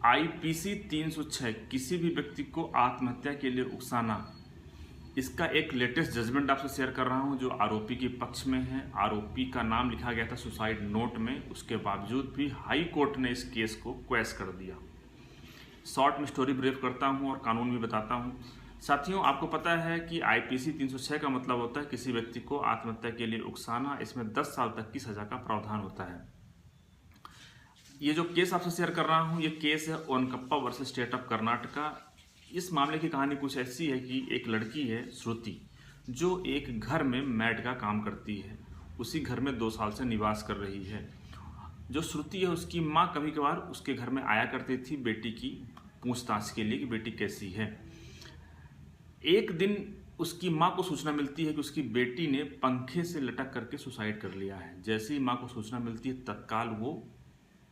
IPC 306 किसी भी व्यक्ति को आत्महत्या के लिए उकसाना, इसका एक लेटेस्ट जजमेंट आपसे शेयर कर रहा हूं जो आरोपी के पक्ष में है। आरोपी का नाम लिखा गया था सुसाइड नोट में, उसके बावजूद भी हाई कोर्ट ने इस केस को क्वैश कर दिया। शॉर्ट में स्टोरी ब्रीफ करता हूं और कानून भी बताता हूं। साथियों, आपको पता है कि आईपीसी 306 का मतलब होता है किसी व्यक्ति को आत्महत्या के लिए उकसाना। इसमें 10 साल तक की सजा का प्रावधान होता है। ये जो केस आपसे शेयर कर रहा हूँ, ये केस है ओनकप्पा वर्सेस स्टेट ऑफ कर्नाटका। इस मामले की कहानी कुछ ऐसी है कि एक लड़की है श्रुति, जो एक घर में मैड का काम करती है। उसी घर में 2 साल से निवास कर रही है। जो श्रुति है, उसकी माँ कभी कभार उसके घर में आया करती थी बेटी की पूछताछ के लिए कि बेटी कैसी है। एक दिन उसकी माँ को सूचना मिलती है कि उसकी बेटी ने पंखे से लटक करके सुसाइड कर लिया है। जैसे ही माँ को सूचना मिलती है, तत्काल वो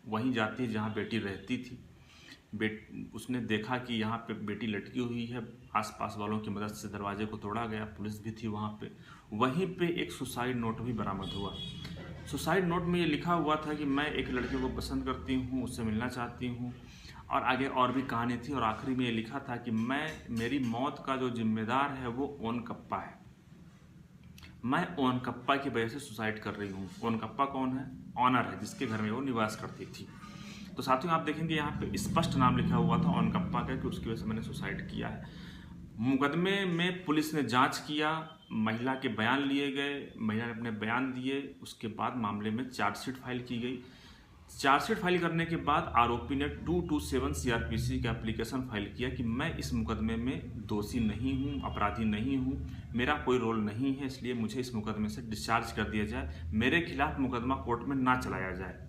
वहीं जाती है जहाँ बेटी रहती थी। उसने देखा कि यहाँ पे बेटी लटकी हुई है। आसपास वालों की मदद से दरवाजे को तोड़ा गया, पुलिस भी थी वहाँ पे। वहीं पे एक सुसाइड नोट भी बरामद हुआ। सुसाइड नोट में ये लिखा हुआ था कि मैं एक लड़के को पसंद करती हूँ, उससे मिलना चाहती हूँ, और आगे और भी कहानी थी। और आखिरी में ये लिखा था कि मेरी मौत का जो जिम्मेदार है वो ओनकप्पा है। मैं ओनकप्पा की वजह से सुसाइड कर रही हूँ। ओनकप्पा कौन है? ऑनर है, जिसके घर में वो निवास करती थी। तो साथियों, आप देखेंगे यहाँ पे स्पष्ट नाम लिखा हुआ था ओनकप्पा का कि उसकी वजह से मैंने सुसाइड किया है। मुकदमे में पुलिस ने जांच किया, महिला के बयान लिए गए, महिला ने अपने बयान दिए। उसके बाद मामले में चार्जशीट फाइल की गई। चार्जशीट फाइल करने के बाद आरोपी ने 227 सीआरपीसी का एप्लीकेशन फाइल किया कि मैं इस मुकदमे में दोषी नहीं हूं, अपराधी नहीं हूं, मेरा कोई रोल नहीं है, इसलिए मुझे इस मुकदमे से डिस्चार्ज कर दिया जाए, मेरे खिलाफ मुकदमा कोर्ट में ना चलाया जाए।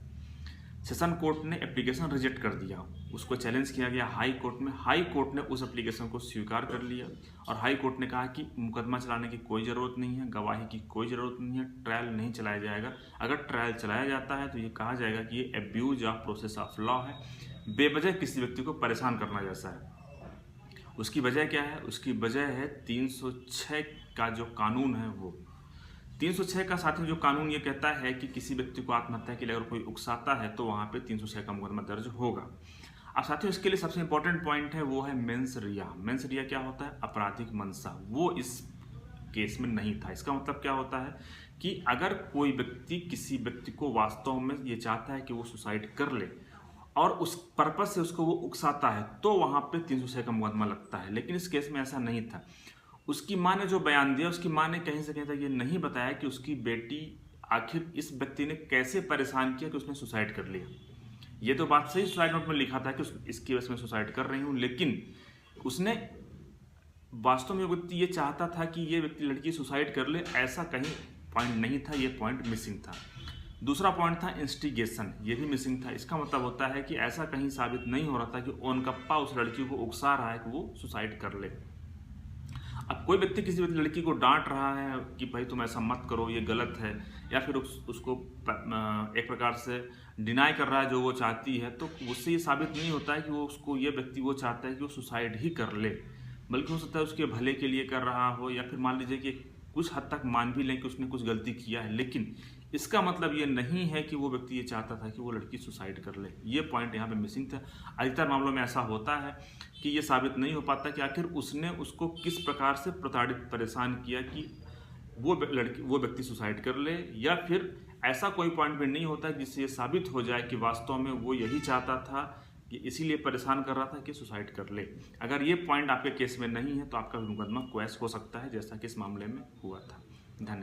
सेशन कोर्ट ने एप्लीकेशन रिजेक्ट कर दिया। उसको चैलेंज किया गया हाई कोर्ट में। हाई कोर्ट ने उस एप्लीकेशन को स्वीकार कर लिया और हाई कोर्ट ने कहा कि मुकदमा चलाने की कोई ज़रूरत नहीं है, गवाही की कोई ज़रूरत नहीं है, ट्रायल नहीं चलाया जाएगा। अगर ट्रायल चलाया जाता है तो ये कहा जाएगा कि ये abuse of process of law है, बेवजह किसी व्यक्ति को परेशान करना जैसा है। उसकी वजह क्या है? उसकी वजह है 306 का जो कानून है वो 306 का साथियों जो कानून ये कहता है कि किसी व्यक्ति को आत्महत्या के लिए अगर कोई उकसाता है तो वहाँ पे 306 का मुकदमा दर्ज होगा। अब साथियों, इसके लिए सबसे इंपॉर्टेंट पॉइंट है वो है मेंस रिया। मेंस रिया क्या होता है? आपराधिक मंशा। वो इस केस में नहीं था। इसका मतलब क्या होता है कि अगर कोई व्यक्ति किसी व्यक्ति को वास्तव में ये चाहता है कि वो सुसाइड कर ले और उस पर्पज से उसको वो उकसाता है, तो वहाँ पे 306 का मुकदमा लगता है। लेकिन इस केस में ऐसा नहीं था। उसकी माँ ने जो बयान दिया, उसकी माँ ने कहीं से कहीं तक ये नहीं बताया कि उसकी बेटी आखिर इस व्यक्ति ने कैसे परेशान किया कि उसने सुसाइड कर लिया। ये तो बात सही सुसाइड नोट में लिखा था कि इसकी वजह से मैं सुसाइड कर रही हूँ, लेकिन उसने वास्तव में व्यक्ति ये चाहता था कि ये व्यक्ति लड़की सुसाइड कर ले, ऐसा कहीं पॉइंट नहीं था। ये पॉइंट मिसिंग था। दूसरा पॉइंट था इंस्टिगेशन, ये भी मिसिंग था। इसका मतलब होता है कि ऐसा कहीं साबित नहीं हो रहा था कि ओनकप्पा उस लड़की को उकसा रहा है कि वो सुसाइड कर ले। अब कोई व्यक्ति किसी लड़की को डांट रहा है कि भाई तुम ऐसा मत करो, ये गलत है, या फिर उसको एक प्रकार से डिनाई कर रहा है जो वो चाहती है, तो उससे ये साबित नहीं होता है कि ये व्यक्ति वो चाहता है कि वो सुसाइड ही कर ले। बल्कि हो सकता है उसके भले के लिए कर रहा हो, या फिर मान लीजिए कि कुछ हद तक मान भी लें कि उसने कुछ गलती किया है, लेकिन इसका मतलब ये नहीं है कि वो व्यक्ति ये चाहता था कि वो लड़की सुसाइड कर ले। ये पॉइंट यहाँ पे मिसिंग था। अधिकतर मामलों में ऐसा होता है कि ये साबित नहीं हो पाता कि आखिर उसने उसको किस प्रकार से प्रताड़ित परेशान किया कि वो व्यक्ति सुसाइड कर ले, या फिर ऐसा कोई पॉइंट भी नहीं होता जिससे ये साबित हो जाए कि वास्तव में वो यही चाहता था कि इसीलिए परेशान कर रहा था कि सुसाइड कर ले। अगर ये पॉइंट आपके केस में नहीं है तो आपका मुकदमा क्वैश हो सकता है, जैसा कि इस मामले में हुआ था। धन्यवाद।